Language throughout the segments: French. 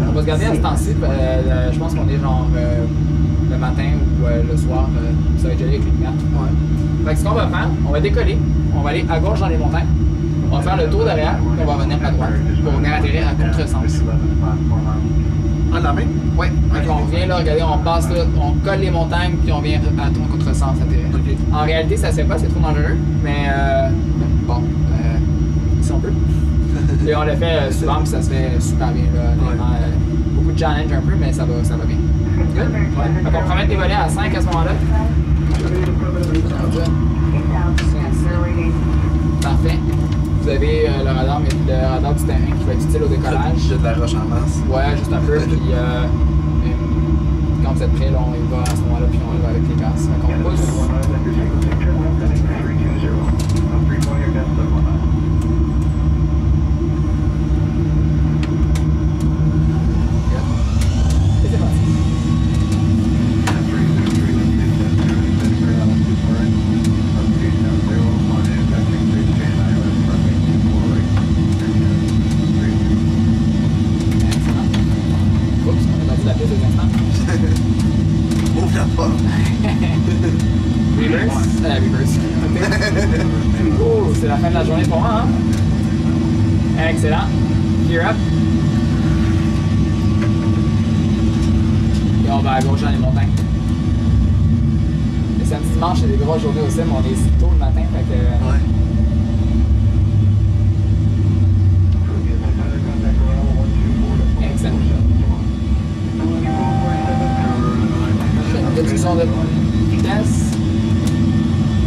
On va se garder à ce temps-ci. Je pense qu'on est genre le matin ou le soir. Ça va être gelé avec les lumières. Ouais. Fait que ce qu'on va faire, on va décoller. On va aller à gauche dans les montagnes. On va faire le tour derrière, puis on va revenir à droite pour venir atterrir à contresens. Ah, la main? Oui. Donc on vient là, regardez, on passe là, on colle les montagnes, puis on vient à ton contresens atterrir. Okay. En réalité, ça se fait pas, c'est trop dangereux, mais bon, si on peut. Et on le fait souvent, puis ça se fait super bien. Là, beaucoup de challenge un peu, mais ça va bien. Good? Ouais. Donc on promet des volets à 5 à ce moment-là. Parfait. Vous avez le radar du terrain qui va être utile au décollage. Il y a de la roche en masse. Ouais, juste un peu. Puis quand vous êtes prêts, là, on y va à ce moment-là, puis on y va avec les gaz. Fait qu'on pousse. Et c'est parti. Ouvre la porte. Reverse. Oh, c'est la fin de la journée pour moi, hein? Excellent. Gear up. Et on va à gauche dans les montagnes. Et samedi dimanche, c'est des grosses journées aussi, mais on est si tôt le matin, fait que... Ouais. Excellent. Réduction de vitesse.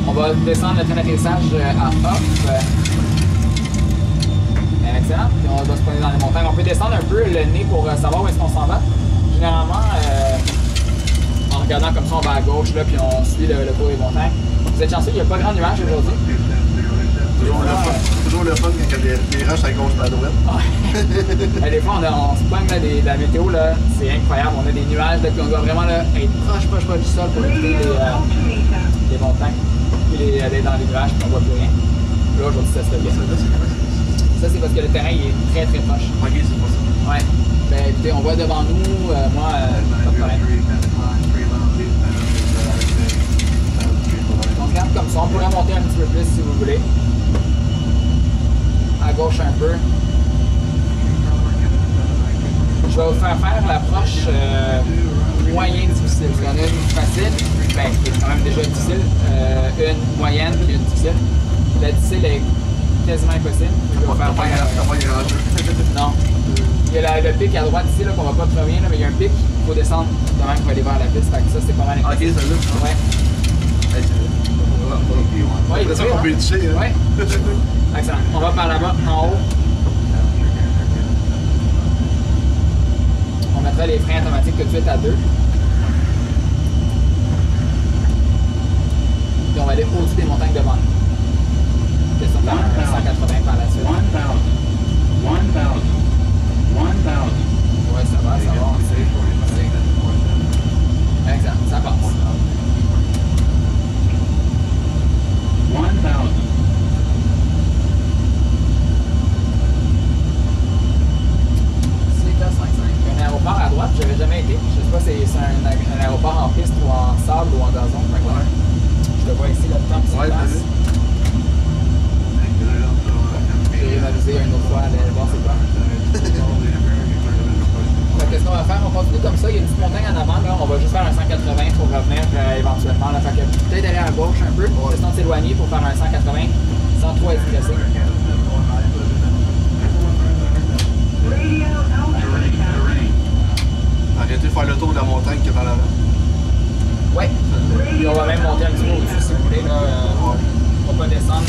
On va descendre le train d'atterrissage à off. Excellent. Puis on va se poigner dans les montagnes. On peut descendre un peu le nez pour savoir où est-ce qu'on s'en va. Généralement, en regardant comme ça, on va à gauche là, puis on suit le cours des montagnes. Vous êtes chanceux, il n'y a pas grand nuage aujourd'hui. Toujours le fun quand il y a des roches à gauche et à droite. Ouais. Des fois, on se pogne là, de la météo, là, c'est incroyable. On a des nuages, là, puis on doit vraiment là, être proche du sol pour éviter les montagnes. Puis aller dans les nuages, puis on voit plus rien. Là, aujourd'hui, ça se fait bien. Ça, c'est parce que le terrain il est très très proche. Ok, c'est pour ça. Ouais. Ben écoutez, on voit devant nous, moi, pas de problème. On regarde comme ça, on pourrait monter un petit peu plus si vous voulez. À gauche un peu. Je vais vous faire l'approche moyen difficile. Il y en a une facile, ben, qui est quand même déjà difficile, une moyenne puis une difficile. La difficile est quasiment impossible. Je vais vous faire non. Il y a le pic à droite ici qu'on va pas trop bien, là, mais il y a un pic, il faut descendre de même pour aller vers la piste. Fait que ça, c'est pas mal impossible. Ok, celle-là. Ouais. Ouais, il est qu'on peut y toucher. Ouais. Excellent. On va par là-bas, en haut. On mettra les freins automatiques tout de suite à 2. Puis on va aller au-dessus des montagnes devant nous. Question de faire un 180 par la suite. 1000. Ouais, ça va, on sait. Excellent, ça passe. 1000. Un aéroport à droite, j'avais jamais été. Je sais pas si c'est un aéroport en piste ou en sable ou en gazon. Je le vois ici, le temps qui se passe. J'ai réalisé une autre fois, aller voir c'est quoi. Qu'est-ce qu'on va faire? On continue comme ça. Il y a une petite montagne en avant. Là. On va juste faire un 180 pour revenir éventuellement. Là. Fait que peut-être aller à gauche un peu, question de s'éloigner pour faire un 180 sans trop être stressé. Arrêtez de faire le tour de la montagne qui est par l'avant. Ouais. Puis on va même monter un petit peu au-dessus si vous voulez. Là, on va pas descendre.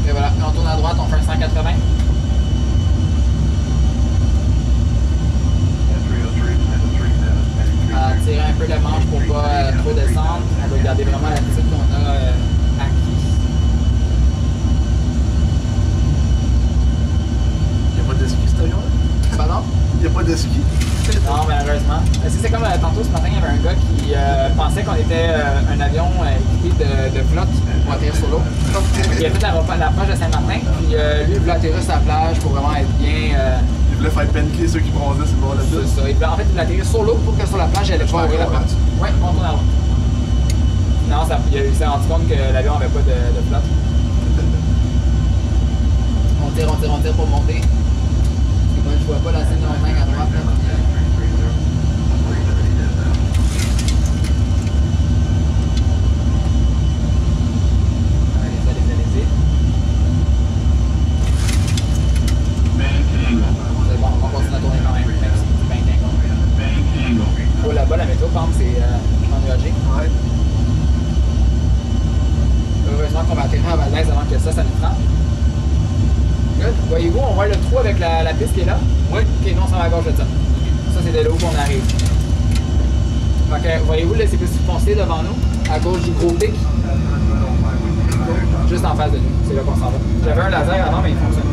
Et voilà, on tourne à droite, on fait un 180. Tirer un peu de flotte pour atterrir sur l'eau. Il a fait la plage de Saint-Martin, puis lui, il voulait atterrir sur la plage pour vraiment être bien. Il voulait faire pancake ceux qui bronzaient sur le bord de la C'est piste. ça. En fait, il voulait atterrir sur l'eau pour que sur la plage, elle allait pas ouvrir la porte. Ouais, on tourne à droite. Non, il s'est rendu compte que l'avion n'avait pas de flotte. On tire pour monter. Parce que moi, je vois pas la scène de montagne à droite. Là. Allez-y. C'est bon, on continue à tourner quand même. Même si c'est bien dingue. Oh, là-bas, la météo, par exemple, c'est ennuagé. Ouais. Heureusement qu'on va atterrir à Val-d'Aise avant que ça nous prenne. Good. Voyez-vous, on voit le trou avec la piste qui est là? Oui. Ok, nous on s'en va à gauche de ça. Ça, c'est de là où on arrive. Fait que, voyez-vous, là, c'est plus foncé devant nous, à gauche du gros pic. Juste en face de nous. C'est là qu'on s'en va. J'avais un laser avant, mais il fonctionne.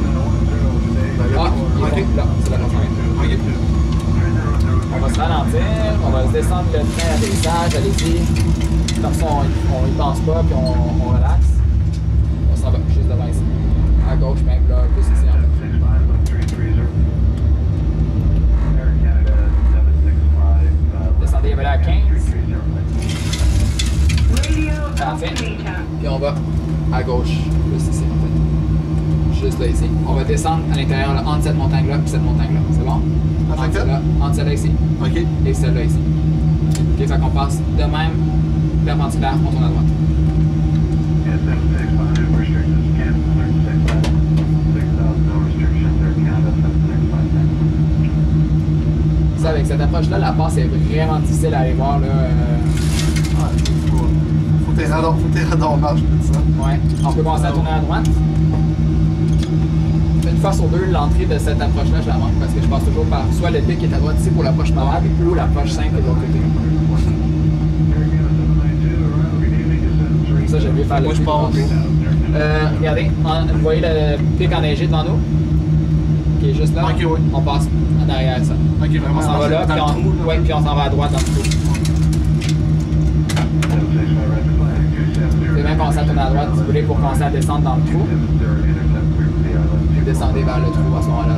Ah, il est là. C'est là qu'on s'en va. Ok. On va se ralentir, on va descendre le train d'atterrissage, allez-y. Comme ça, on y pense pas, puis on relaxe. On s'en va juste devant ici. À gauche, même là, plus ici en fait. Descendez, il y avait là à 15. Parfait. Puis on va à gauche, plus ici en fait. Juste là ici. On va descendre à l'intérieur, entre cette montagne-là et cette montagne-là. C'est bon? Entre celle-là, entre celle-là ici. Ok. Et celle-là ici. Ok, fait qu'on passe de même, perpendiculaire, on tourne à droite. Ça, avec cette approche-là, la passe est vraiment difficile à aller voir. Là, Faut tes radars marche, tout ça. Ouais. On peut commencer à tourner à droite. Une fois sur deux, l'entrée de cette approche-là, je la manque parce que je passe toujours par soit le pic qui est à droite ici pour l'approche malade ou l'approche simple de l'autre côté. Ça, j'ai vu faire le Moi, je pense. Regardez, vous voyez le pic enneigé devant nous? Qui est juste là. Ok, oui. On passe en arrière ça. Ok, vraiment. On s'en va là, puis puis on s'en va à droite dans le trou. C'est bien commencer à tourner à droite si vous voulez pour commencer à descendre dans le trou. Puis descendez vers le trou à ce moment-là.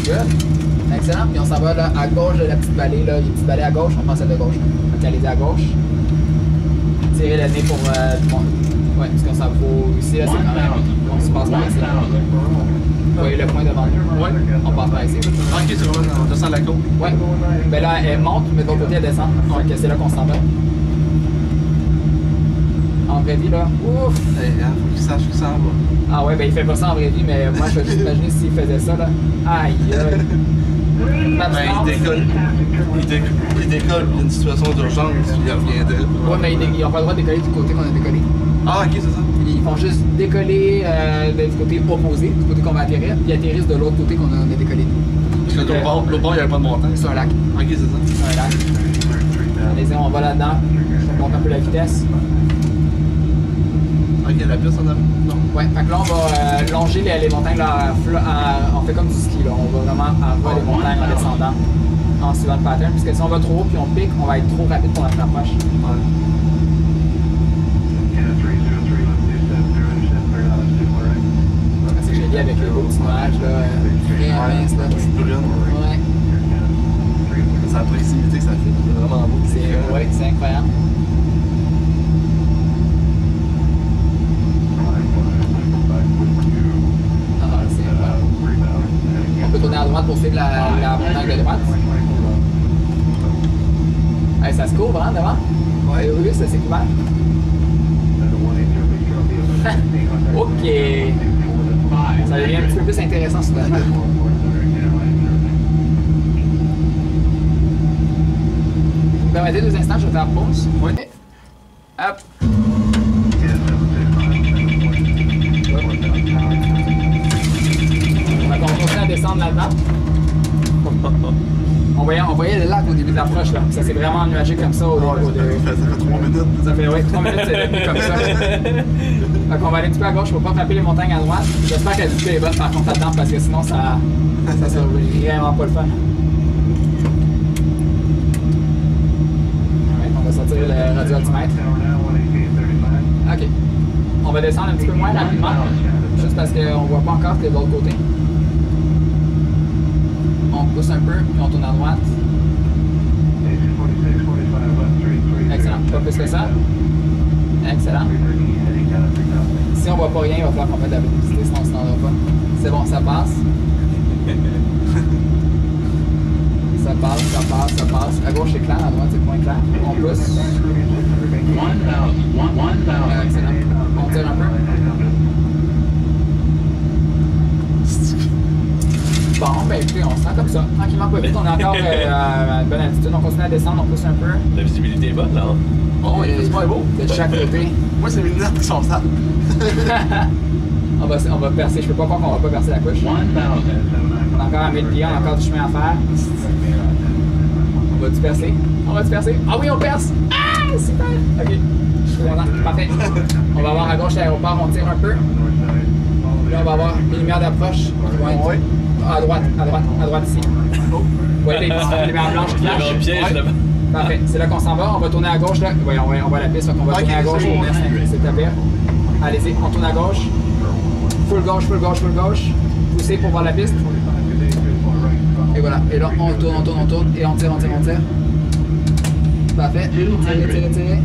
Good. Excellent. Puis on s'en va là à gauche de la petite vallée. Là. Il y a une petite vallée à gauche, on prend celle de gauche. Donc allez-y à gauche. Tirez le nez pour ouais, parce qu'on s'en va ici, là, c'est quand même. On se passe par ici. Vous voyez le point devant nous? Ouais. On passe par ici. Ok, c'est vraiment, on descend la côte. Ouais. Ben là, elle monte, mais de l'autre côté, elle descend. Donc c'est là qu'on s'en va. En vraie vie, là. Ouf! Faut qu'il sache que ça va. Ah ouais, ben il fait pas ça en vraie vie, mais moi, je peux juste imaginer s'il faisait ça, là. Aïe, aïe. Il décolle, il y a une situation d'urgence, il reviendrait. Ouais, mais ils n'ont pas le droit de décoller du côté qu'on a décollé. Ah, ok, c'est ça. Ils font juste décoller du côté opposé, du côté qu'on va atterrir, puis ils atterrissent de l'autre côté qu'on a décollé. Parce que l'autre bord, il n'y avait pas de montagne. C'est un lac. Ok, c'est ça. C'est un lac. Allez-y, on va là-dedans. On monte un peu la vitesse. Ok, la piste en avant. Non. Ouais, fait que là, on va longer les montagnes. Là, on fait comme du ski. Là. On va vraiment avoir les montagnes en descendant, en suivant le pattern. Parce que si on va trop haut puis on pique, on va être trop rapide pour notre approche. Ouais. C'est joli avec les beaux petits nuages. Là, très mince. Là. Petite brune. Ouais, C'est la proximité que ça fait. C'est vraiment beau. c'est incroyable. Ah, c'est incroyable. On peut tourner à droite pour suivre la montagne de droite. Hey, ça se couvre, hein, devant? Ouais. Oui, ça s'est couvert. Ok. Ça devient un petit peu plus intéressant soudainement. Vous me permettez 2 instants, je vais faire pause. Oui. Hop. On continue à descendre là-dedans. On voyait le lac au début de l'approche, là. Ça s'est vraiment nuagé comme ça au début. Ça fait 3 minutes. Ça fait, ouais, 3 minutes, c'est devenu comme ça. Donc, on va aller un petit peu à gauche pour pas frapper les montagnes à droite. J'espère que la vitesse est bonne par contre là-dedans parce que sinon, ça sera vraiment pas le fun. sortir le radio altimètre. Ok. On va descendre un petit peu moins rapidement, juste parce qu'on voit pas encore ce qu'il y a de l'autre côté. On pousse un peu, puis on tourne à droite. Excellent. Pas plus que ça. Excellent. Si on voit pas rien, il va falloir qu'on mette la publicité, sinon on s'en va pas. C'est bon, ça passe. Ça passe, ça passe, ça passe. À gauche c'est clair, à droite c'est moins clair. On pousse. Excellent. On tire un peu. Bon, ben écoutez, on se sent comme ça. Tranquillement, pas vite, on est encore à bonne altitude. On continue à descendre, on pousse un peu. La visibilité est bonne, là. Oh, oui, c'est pas beau. De chaque côté. Moi, c'est mes lunettes qui sont sales. on va percer, je peux pas croire qu'on va pas percer la couche. On a encore à 1000 pieds, on a encore du chemin à faire. On va-tu percer? On va-tu percer? Ah oui, on perce! Ah! Super! Ok, je suis content. Parfait. On va avoir à gauche l'aéroport, on tire un peu. Là, on va avoir une lumière d'approche qui vont être à droite ici. Vous voyez les petites lumières blanches qui Il y avait un flashent? piège là-bas. Parfait, c'est là qu'on s'en va. On va tourner à gauche là. Oui, on voit la piste, donc on va tourner à gauche pour venir s'établir. Allez-y, on tourne à gauche. Full gauche, full gauche, full gauche. Poussez pour voir la piste. Et voilà. Et là, on tourne, on tourne, on tourne. Et on tire, on tire, on tire. Parfait. Tirez, tirez, tirez.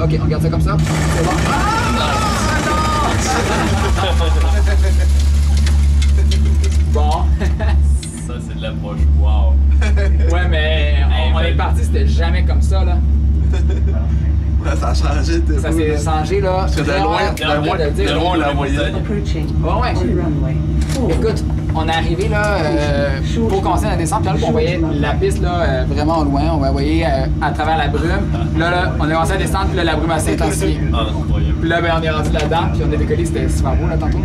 Ok, on garde ça comme ça. C'est bon. Ah non! Bon. Ça, c'est de l'approche. Wow. Ouais, mais on est parti, c'était jamais comme ça, là. Ouais, ça a changé. Ça s'est changé, là. Parce que de loin, on la voyait. Ouais. Écoute, on est arrivé, là, pour commencer la descente, puis là, on voyait la piste, là, vraiment au loin. On voyait à travers la brume. Là, on est commencé à descendre, puis là, la brume a s'est intensifiée. Ah, incroyable. Puis là, ben, on est rendu là-dedans, puis on a décollé, c'était super beau, là, tantôt.